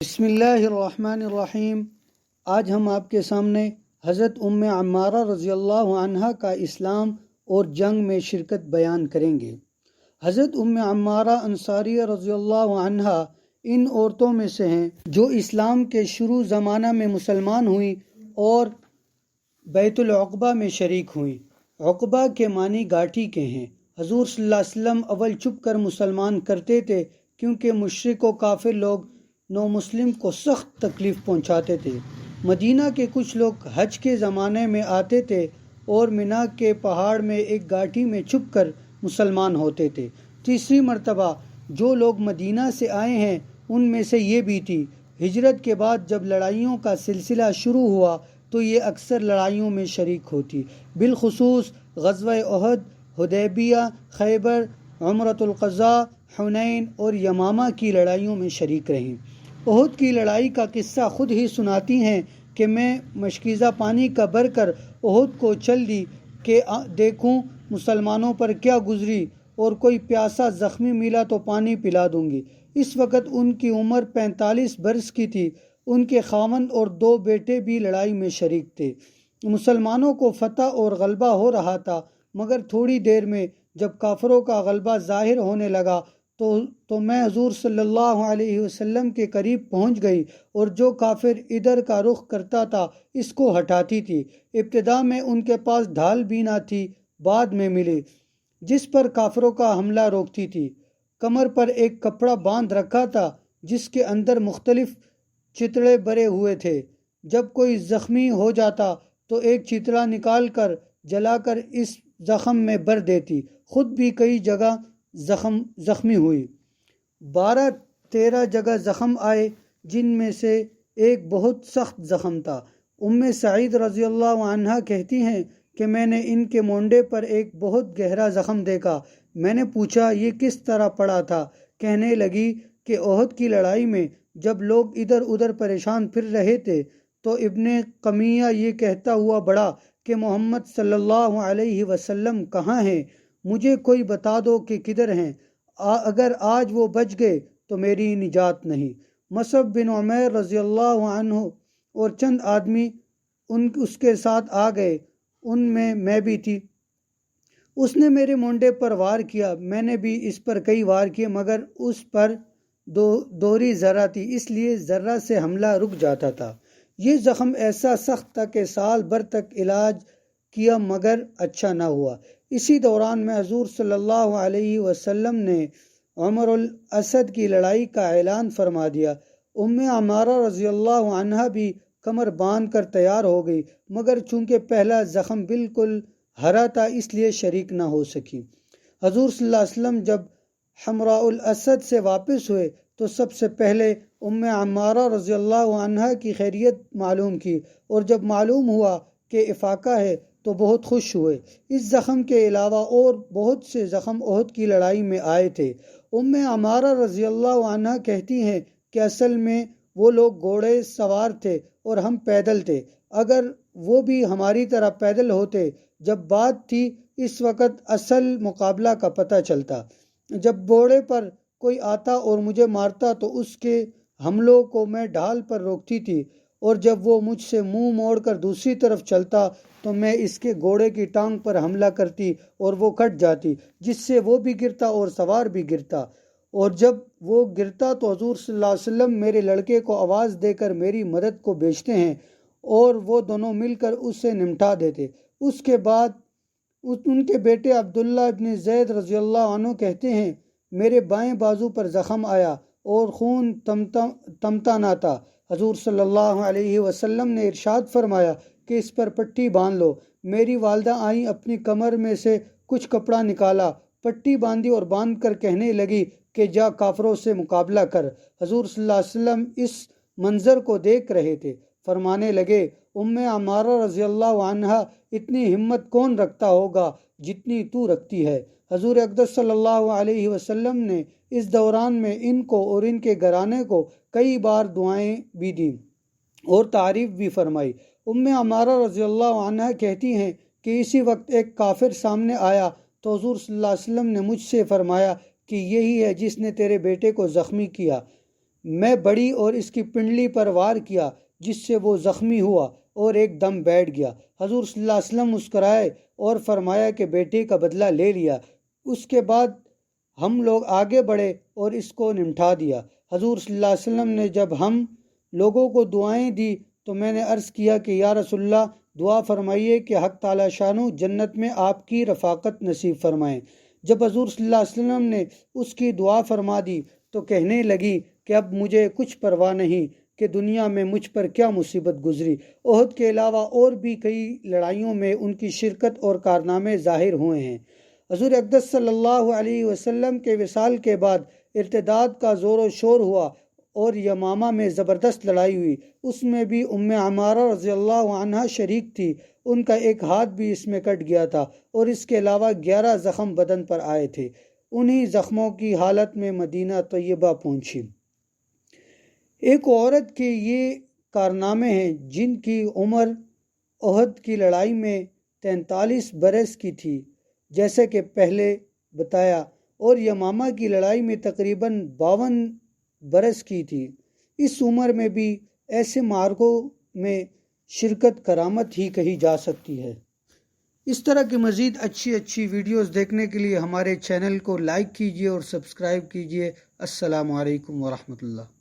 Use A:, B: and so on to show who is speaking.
A: بسم اللہ الرحمن الرحیم۔ آج ہم آپ کے سامنے حضرت ام عمارہ رضی اللہ عنہا کا اسلام اور جنگ میں شرکت بیان کریں گے۔ حضرت ام عمارہ انصاریہ رضی اللہ عنہا ان عورتوں میں سے ہیں جو اسلام کے شروع زمانہ میں مسلمان ہوئیں اور بیت العقبہ میں شریک ہوئیں۔ عقبہ کے معنی گھاٹی کے ہیں۔ حضور صلی اللہ علیہ وسلم اول چھپ کر مسلمان کرتے تھے کیونکہ مشرک و کافر لوگ نو مسلم کو سخت تکلیف پہنچاتے تھے۔ مدینہ کے کچھ لوگ حج کے زمانے میں آتے تھے اور مینا کے پہاڑ میں ایک گھاٹی میں چھپ کر مسلمان ہوتے تھے۔ تیسری مرتبہ جو لوگ مدینہ سے آئے ہیں ان میں سے یہ بھی تھی۔ ہجرت کے بعد جب لڑائیوں کا سلسلہ شروع ہوا تو یہ اکثر لڑائیوں میں شریک ہوتی، بالخصوص غزوہ احد، حدیبیہ، خیبر، عمرۃ القضاء، حنین اور یمامہ کی لڑائیوں میں شریک رہیں۔ احد کی لڑائی کا قصہ خود ہی سناتی ہیں کہ میں مشکیزہ پانی کا بھر کر احد کو چل دی کہ دیکھوں مسلمانوں پر کیا گزری، اور کوئی پیاسا زخمی ملا تو پانی پلا دوں گی۔ اس وقت ان کی عمر 45 برس کی تھی۔ ان کے خاوند اور 2 بیٹے بھی لڑائی میں شریک تھے۔ مسلمانوں کو فتح اور غلبہ ہو رہا تھا، مگر تھوڑی دیر میں جب کافروں کا غلبہ ظاہر ہونے لگا تو میں حضور صلی اللہ علیہ وسلم کے قریب پہنچ گئی اور جو کافر ادھر کا رخ کرتا تھا اس کو ہٹاتی تھی۔ ابتدا میں ان کے پاس ڈھال بھی نہ تھی، بعد میں ملی، جس پر کافروں کا حملہ روکتی تھی۔ کمر پر ایک کپڑا باندھ رکھا تھا جس کے اندر مختلف چتڑے بھرے ہوئے تھے۔ جب کوئی زخمی ہو جاتا تو ایک چتڑا نکال کر جلا کر اس زخم میں بھر دیتی۔ خود بھی کئی جگہ زخمی ہوئی۔ 12-13 جگہ زخم آئے جن میں سے ایک بہت سخت زخم تھا۔ ام سعید رضی اللہ عنہا کہتی ہیں کہ میں نے ان کے مونڈے پر ایک بہت گہرا زخم دیکھا۔ میں نے پوچھا یہ کس طرح پڑا تھا؟ کہنے لگی کہ احد کی لڑائی میں جب لوگ ادھر ادھر پریشان پھر رہے تھے تو ابن قمیہ یہ کہتا ہوا بڑھا کہ محمد صلی اللہ علیہ وسلم کہاں ہیں؟ مجھے کوئی بتا دو کہ کدھر ہیں، اگر آج وہ بچ گئے تو میری نجات نہیں۔ مصعب بن عمیر رضی اللہ عنہ اور چند آدمی اس کے ساتھ آ گئے، ان میں بھی تھی۔ اس نے میرے مونڈے پر وار کیا، میں نے بھی اس پر کئی وار کیے، مگر اس پر دوہری ذرہ تھی، اس لیے ذرہ سے حملہ رک جاتا تھا۔ یہ زخم ایسا سخت تھا کہ سال بھر تک علاج کیا مگر اچھا نہ ہوا۔ اسی دوران میں حضور صلی اللہ علیہ وسلم نے عمر الاسد کی لڑائی کا اعلان فرما دیا۔ ام عمارہ رضی اللہ عنہا بھی کمر باندھ کر تیار ہو گئی، مگر چونکہ پہلا زخم بالکل ہرا تھا اس لیے شریک نہ ہو سکی۔ حضور صلی اللہ علیہ وسلم جب حمراء الاسد سے واپس ہوئے تو سب سے پہلے ام عمارہ رضی اللہ عنہا کی خیریت معلوم کی، اور جب معلوم ہوا کہ افاقہ ہے تو بہت خوش ہوئے۔ اس زخم کے علاوہ اور بہت سے زخم احد کی لڑائی میں آئے تھے۔ ام عمارہ رضی اللہ عنہا کہتی ہیں کہ اصل میں وہ لوگ گھوڑے سوار تھے اور ہم پیدل تھے، اگر وہ بھی ہماری طرح پیدل ہوتے جب بات تھی اس وقت اصل مقابلہ کا پتہ چلتا۔ جب گھوڑے پر کوئی آتا اور مجھے مارتا تو اس کے حملوں کو میں ڈھال پر روکتی تھی، اور جب وہ مجھ سے منہ موڑ کر دوسری طرف چلتا تو میں اس کے گھوڑے کی ٹانگ پر حملہ کرتی اور وہ کٹ جاتی، جس سے وہ بھی گرتا اور سوار بھی گرتا، اور جب وہ گرتا تو حضور صلی اللہ علیہ وسلم میرے لڑکے کو آواز دے کر میری مدد کو بھیجتے ہیں اور وہ دونوں مل کر اسے نمٹا دیتے۔ اس کے بعد ان کے بیٹے عبداللہ ابن زید رضی اللہ عنہ کہتے ہیں میرے بائیں بازو پر زخم آیا اور خون تمتا نہ تھا۔ حضور صلی اللہ علیہ وسلم نے ارشاد فرمایا کہ اس پر پٹی باندھ لو۔ میری والدہ آئیں، اپنی کمر میں سے کچھ کپڑا نکالا، پٹی باندھی اور باندھ کر کہنے لگی کہ جا کافروں سے مقابلہ کر۔ حضور صلی اللہ علیہ وسلم اس منظر کو دیکھ رہے تھے، فرمانے لگے ام عمارہ رضی اللہ عنہا اتنی ہمت کون رکھتا ہوگا جتنی تو رکھتی ہے۔ حضور اقدس صلی اللہ علیہ وسلم نے اس دوران میں ان کو اور ان کے گھرانے کو کئی بار دعائیں بھی دیں اور تعریف بھی فرمائی۔ ام عمارہ رضی اللہ عنہا کہتی ہیں کہ اسی وقت ایک کافر سامنے آیا تو حضور صلی اللہ علیہ وسلم نے مجھ سے فرمایا کہ یہی ہے جس نے تیرے بیٹے کو زخمی کیا۔ میں بڑھی اور اس کی پنڈلی پر وار کیا، جس سے وہ زخمی ہوا اور ایک دم بیٹھ گیا۔ حضور صلی اللہ علیہ وسلم مسکرائے اور فرمایا کہ بیٹے کا بدلہ لے لیا۔ اس کے بعد ہم لوگ آگے بڑھے اور اس کو نمٹا دیا۔ حضور صلی اللہ علیہ وسلم نے جب ہم لوگوں کو دعائیں دی تو میں نے عرض کیا کہ یا رسول اللہ، دعا فرمائیے کہ حق تعالی شانو جنت میں آپ کی رفاقت نصیب فرمائیں۔ جب حضور صلی اللہ علیہ وسلم نے اس کی دعا فرما دی تو کہنے لگی کہ اب مجھے کچھ پرواہ نہیں کہ دنیا میں مجھ پر کیا مصیبت گزری۔ احد کے علاوہ اور بھی کئی لڑائیوں میں ان کی شرکت اور کارنامے ظاہر ہوئے ہیں۔ حضور اقدس صلی اللہ علیہ وسلم کے وصال کے بعد ارتداد کا زور و شور ہوا اور یمامہ میں زبردست لڑائی ہوئی۔ اس میں بھی ام عمارہ رضی اللہ عنہا شریک تھی۔ ان کا ایک ہاتھ بھی اس میں کٹ گیا تھا اور اس کے علاوہ 11 زخم بدن پر آئے تھے۔ انہی زخموں کی حالت میں مدینہ طیبہ پہنچی۔ ایک عورت کے یہ کارنامے ہیں جن کی عمر احد کی لڑائی میں 43 برس کی تھی جیسے کہ پہلے بتایا، اور یمامہ کی لڑائی میں تقریباً 52 برس کی تھی۔ اس عمر میں بھی ایسے معرکوں میں شرکت کرامت ہی کہی جا سکتی ہے۔ اس طرح کی مزید اچھی ویڈیوز دیکھنے کے لیے ہمارے چینل کو لائک کیجیے اور سبسکرائب کیجیے۔ السلام علیکم ورحمۃ اللہ۔